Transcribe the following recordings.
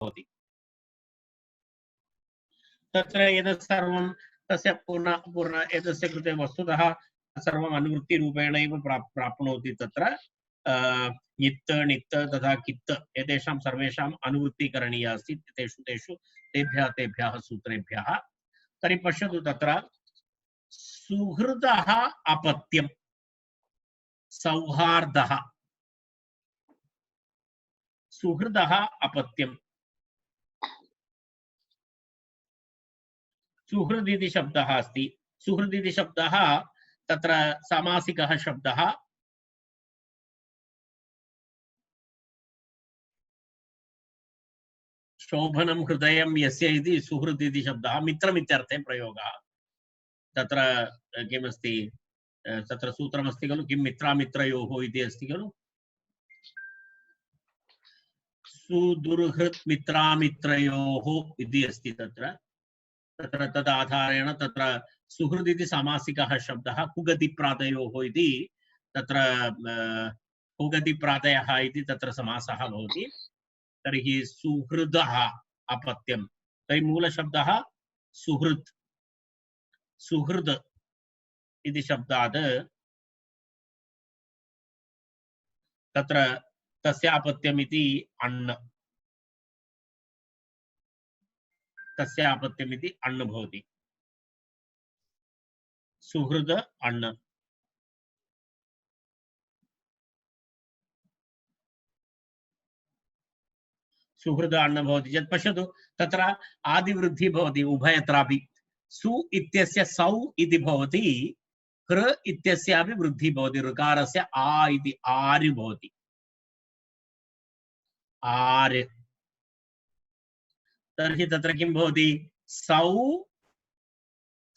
भवति। तत्र एतत् सर्वं तस्य पुनः एतस्य कृते वस्तुतः सर्वम् अनुवृत्तिरूपेण एव प्राप्नोति। तत्र नित्त नित्त तथा कित्त एतेषां सर्वेषाम् अनुवृत्तिः करणीया अस्ति तेषु तेभ्यः सूत्रेभ्यः। तर्हि पश्यतु तत्र सुहृदः अपत्यं सौहार्दः सुहृदः अपत्यं सुहृद इति शब्दः अस्ति। सुहृद इति शब्दः तत्र सामासिकः शब्दः। शोभनं हृदयं यस्य इति सुहृद इति शब्दः मित्रमित्यर्थे प्रयोगः। तत्र किमस्ति तत्र सूत्रमस्ति खलु किं मित्रामित्रयोः इति अस्ति खलु। सुदुर्हृत् मित्रामित्रयोः इति अस्ति तत्र तदाधारेण तत्र सुहृद इति सामासिकः शब्दः कुगतिप्रातयोः इति तत्र कुगतिप्रातयः इति तत्र समासः भवति। तर्हि सुहृदः अपत्यं तर्हि मूलशब्दः सुहृत् सुहृद इति शब्दात् तत्र तस्यापत्यमिति अण्ण तस्यापत्यमिति अण्ण भवति। सुहृद अण्ण सुहृद अण्ण भवति चेत् पश्यतु तत्र आदिवृद्धिः भवति उभयत्रापि। सु इत्यस्य सौ इति भवति कृ इत्यस्यापि वृद्धिः भवति। ऋकारस्य आ इति आर् भवति आर्। तर्हि तत्र किं भवति सौ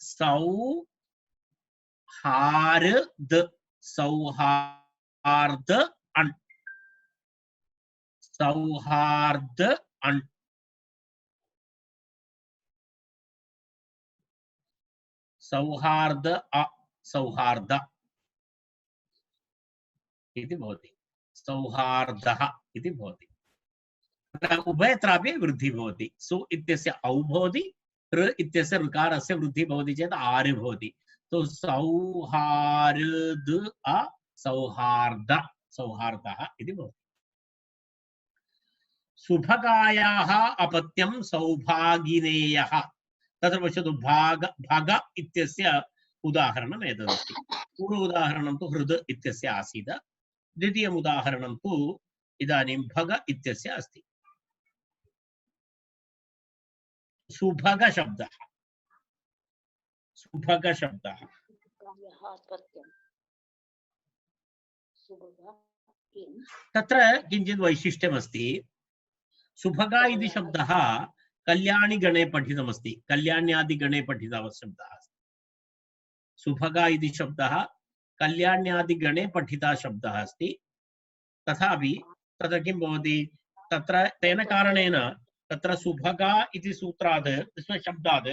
सौहार्द सौहार्द अण् सौहार्द अण् सौहार्द सौहार्द इति भवति सौहार्दः इति भवति। उभयत्रापि वृद्धिः भवति। सु इत्यस्य औ भवति ऋ इत्यस्य ऋकारस्य वृद्धिः भवति चेत् आर् भवति। तो सौहार्द सौहार्द सौहार्दः इति भवति। सुभगायाः अपत्यं सौभागिनेयः तत्र पश्यतु भग इत्यस्य उदाहरणम् एतदस्ति। पूर्व उदाहरणं तु हृद इत्यस्य आसीत्। द्वितीयम् उदाहरणं तु इदानीं भग इत्यस्य अस्ति। सुभग शब्दः तत्र किञ्चित् वैशिष्ट्यमस्ति। सुभगा इति शब्दः कल्याणिगणे पठितमस्ति। कल्याण्यादिगणे पठितः शब्दः अस्ति। सुभगा इति शब्दः कल्याण्यादिगणे पठितः शब्दः अस्ति। तथापि तत्र किं भवति तत्र तेन कारणेन तत्र सुभगा इति सूत्रात् शब्दात्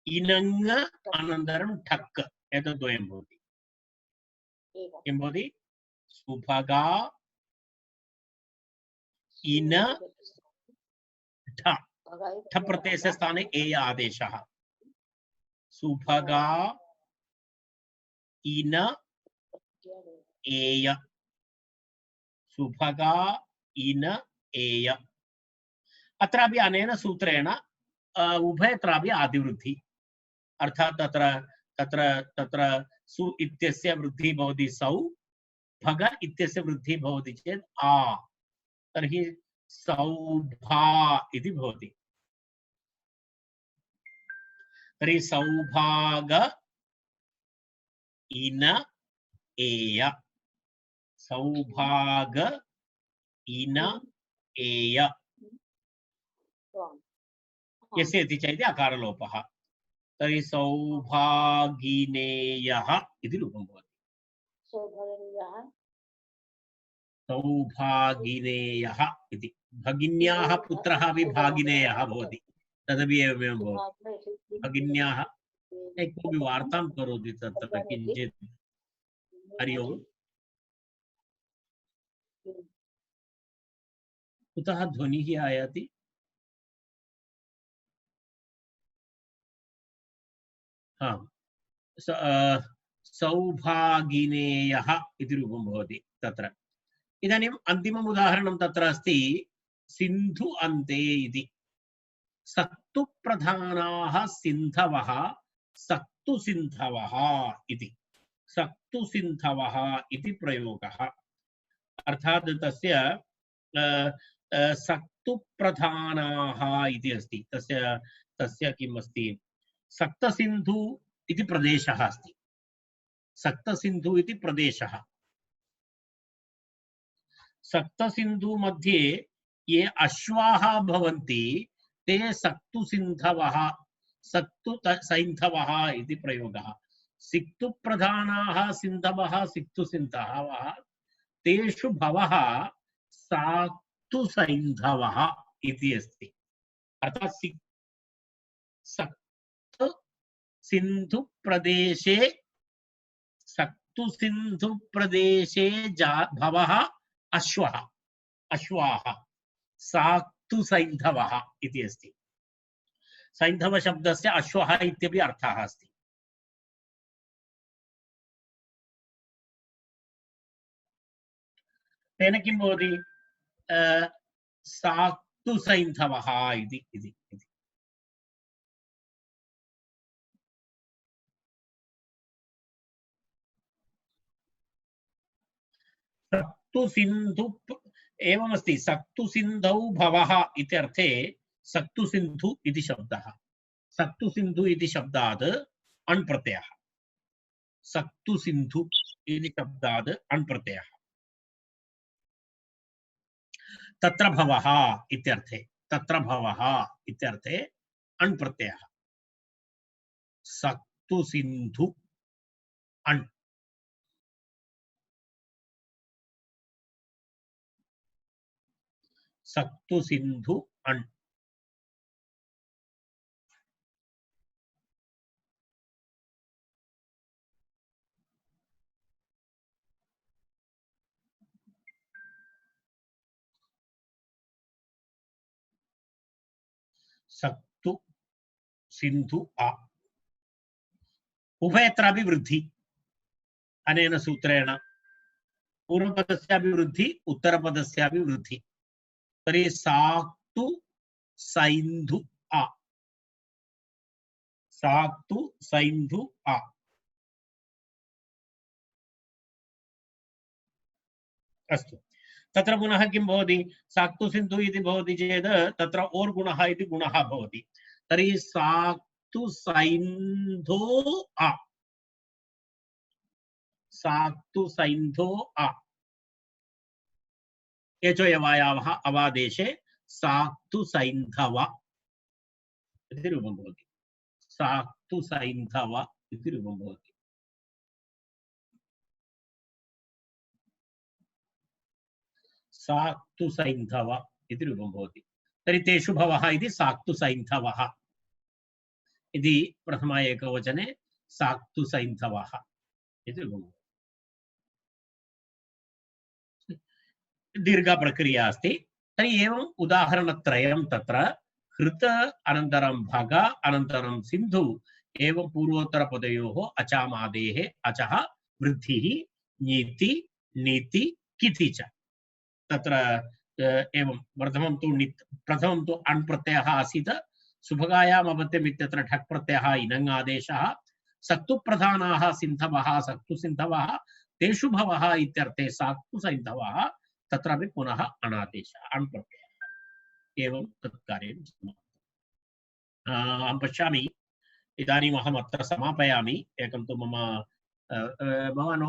इनङ् अनन्तरं ठक् एतद्वयं भवति। किं भवति सुभगा इन ठ ठ प्रत्ययस्य स्थाने एय आदेशः। सुभगा इन एय सुभगा इन एय। अत्रापि अनेन सूत्रेण उभयत्रापि आदिवृद्धि अर्थात् तत्र तत्र तत्र सु इत्यस्य वृद्धिः भवति सौ भग इत्यस्य वृद्धिः भवति चेत् आ तर्हि सौभा इति भवति। तर्हि सौभाग इन एय सौभाग इन एय यस्य इति चेत् अकारलोपः। तर्हि सौभागिनेयः इति रूपं भवति। सौभागिनेयः इति भगिन्याः पुत्रः अपि भागिनेयः भवति। तदपि एवमेव भवति। भगिन्याः कोऽपि वार्तां करोति तत्र किञ्चित्। हरि ओम्। कुतः ध्वनिः आयाति? हाँ सौभागिनेयः इति रूपं भवति तत्र। इदानीम् अन्तिमम् उदाहरणं तत्र अस्ति सिन्धु अन्ते इति। सक्तुप्रधानाः सिन्धवः सक्तुसिन्धवः इति। सक्तुसिन्धवः इति प्रयोगः। अर्थात् तस्य सक्तुप्रधानाः इति अस्ति। तस्य किम् अस्ति, सक्तसिन्धु इति प्रदेशः अस्ति। सक्तसिन्धु इति प्रदेशः। सक्तसिन्धु मध्ये ये अश्वाः भवन्ति ते सक्तुसिन्धवः सक्तुसैन्धवः इति प्रयोगः। सिक्तुप्रधानाः सिन्धवः सिक्तुसिन्धवः तेषु भवः सक्तुसैन्धवः इति अस्ति। अर्थात् सक्तुसिन्धुप्रदेशे सक्तुसिन्धुप्रदेशे भवः अश्वः अश्वाः सक्तुसैन्धवः इति अस्ति। सैन्धवशब्दस्य अश्वः इत्यपि अर्थः अस्ति। तेन किं भवति, सक्तुसैन्धवः इति। सक्तुसिन्धु एवमस्ति, सक्तुसिन्धौ भवः इत्यर्थे सक्तुसिन्धु इति शब्दः। सक्तुसिन्धु इति शब्दात् अण् प्रत्ययः। सक्तुसिन्धु इति शब्दात् अण् प्रत्ययः। तत्र भवः इत्यर्थे, तत्र भवः इत्यर्थे अण् प्रत्ययः। सक्तुसिन्धु अण्। सक्तुसिन्धु अण्। सक्तु सिन्धु अ। उभयत्रापि वृद्धि अनेन सूत्रेण। पूर्वपदस्यापि वृद्धि उत्तरपदस्यापि वृद्धि। तर्हि सक्तु सैन्धु अ। सक्तु सैन्धु अ। अस्तु, तत्र पुनः किं भवति, सक्तु सिन्धु इति भवति चेत् तत्र ओर् गुणः इति गुणः भवति। तर्हि सक्तु सैन्धो अ। सक्तु सैन्धो अ। एचोयवायावः अवादेशे सक्तु सैन्धव इति रूपं भवति। सक्तु सैन्धव इति रूपं भवति। सक्तु सैन्धव इति रूपं भवति। तर्हि तेषु भवः इति सक्तु सैन्धवः इति प्रथम एकवचने सक्तु सैन्धवः इति रूपं भवति। दीर्घ प्रक्रिया अस्ति। तर्हि एवम् उदाहरणत्रयं तत्र हृत अनन्तरं भग अनन्तरं सिन्धु एवं पूर्वोत्तरपदयोः अचामादेः अचः वृद्धिः नीति नीति किति च। तत्र एवं प्रथमं तु अण् प्रत्ययः आसीत्। सुभगायाम् अपत्यम् इत्यत्र ठक् प्रत्ययः इनङ् आदेशः। सक्तुप्रधानाः सिन्धवः सक्तुसिन्धवः तेषु भवः इत्यर्थे सक्तुसैन्धवः तत्रापि पुनः अणादेशः अण् प्रत्ययः। एवं तत् कार्यं समाप्तम्। अहं पश्यामि, इदानीम् अहम् अत्र समापयामि। एकं तु मम भवान्